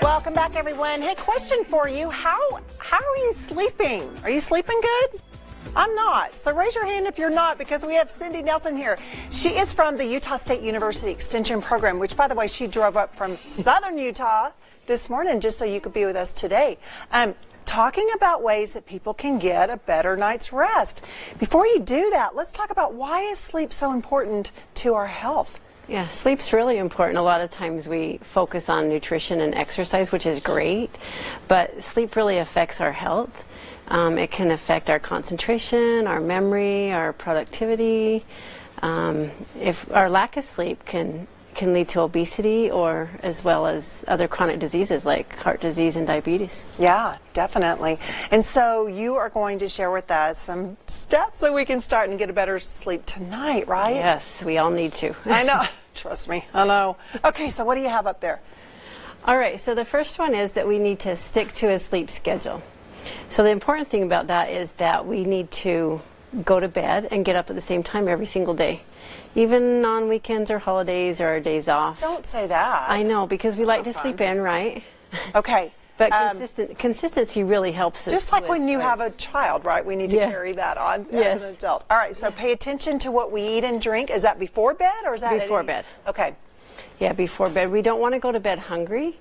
Welcome back, everyone. Hey, question for you. How are you sleeping? Are you sleeping good? I'm not. So raise your hand if you're not, because we have Cindy Nelson here. She is from the Utah State University Extension program, which, by the way, she drove up from southern Utah this morning just so you could be with us today. Talking about ways that people can get a better night's rest. Before you do that, let's talk about why is sleep so important to our health? Yeah, sleep's really important. A lot of times we focus on nutrition and exercise, which is great, but sleep really affects our health. It can affect our concentration, our memory, our productivity. If our lack of sleep can lead to obesity, or as well as other chronic diseases like heart disease and diabetes. Yeah, definitely. And so you are going to share with us some steps so we can start and get a better sleep tonight, right? Yes, we all need to. I know. Trust me, I know. Okay, so what do you have up there? All right, so the first one is that we need to stick to a sleep schedule. So the important thing about that is that we need to go to bed and get up at the same time every single day, even on weekends or holidays or our days off. Don't say that. I know, because we like to sleep in, right? Okay. But consistency really helps us. Just like when you have a child, right? We need to carry that on as an adult. All right, so pay attention to what we eat and drink. Is that before bed or is that before bed? Okay. Yeah, before bed. We don't want to go to bed hungry.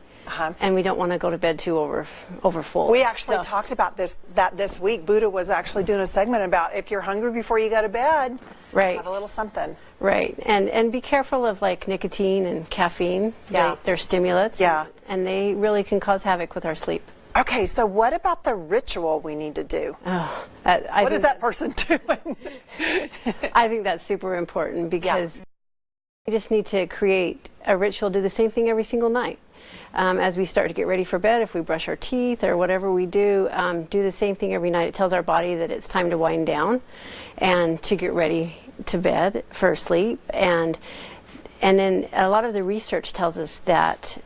And we don't want to go to bed too over full. We actually talked about this week. Buddha was actually doing a segment about if you're hungry before you go to bed, right, have a little something. Right, and be careful of like nicotine and caffeine. Yeah, they're stimulants. Yeah, and they really can cause havoc with our sleep. Okay, so what about the ritual we need to do? Oh, what is that person doing? I think that's super important, because we just need to create a ritual. Do the same thing every single night. As we start to get ready for bed, if we brush our teeth or whatever we do the same thing every night. It tells our body that it's time to wind down and to get ready to bed for sleep. And then a lot of the research tells us that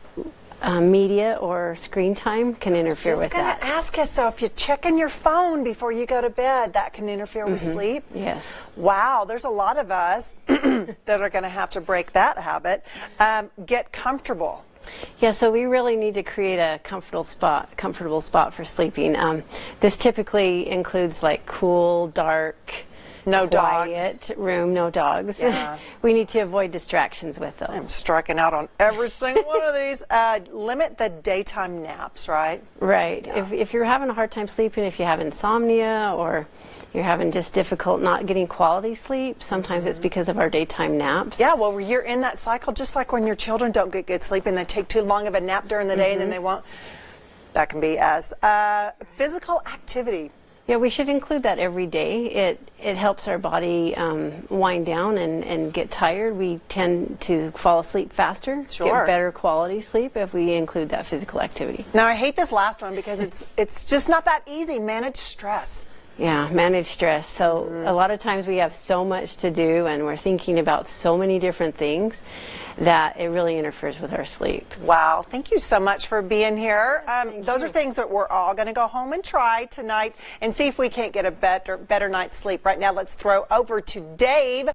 media or screen time can interfere with that. I was just going to ask you, so if you're checking your phone before you go to bed, that can interfere with sleep? Yes. Wow, there's a lot of us that are going to have to break that habit. Get comfortable. Yeah, so we really need to create a comfortable spot for sleeping. This typically includes like cool, dark, quiet room, no dogs. Yeah. We need to avoid distractions with those. I'm striking out on every single one of these. Limit the daytime naps, right? Right. Yeah. If you're having a hard time sleeping, if you have insomnia or you're having just difficult not getting quality sleep, sometimes it's because of our daytime naps. Yeah, well, you're in that cycle just like when your children don't get good sleep and they take too long of a nap during the day and then they won't. That can be us. Physical activity. Yeah, we should include that every day. It helps our body wind down and get tired. We tend to fall asleep faster, get better quality sleep if we include that physical activity. Now, I hate this last one because it's just not that easy. Manage stress. Yeah, manage stress. So a lot of times we have so much to do and we're thinking about so many different things that it really interferes with our sleep. Wow, thank you so much for being here. Those are things that we're all going to go home and try tonight and see if we can't get a better night's sleep. Right now, let's throw over to Dave.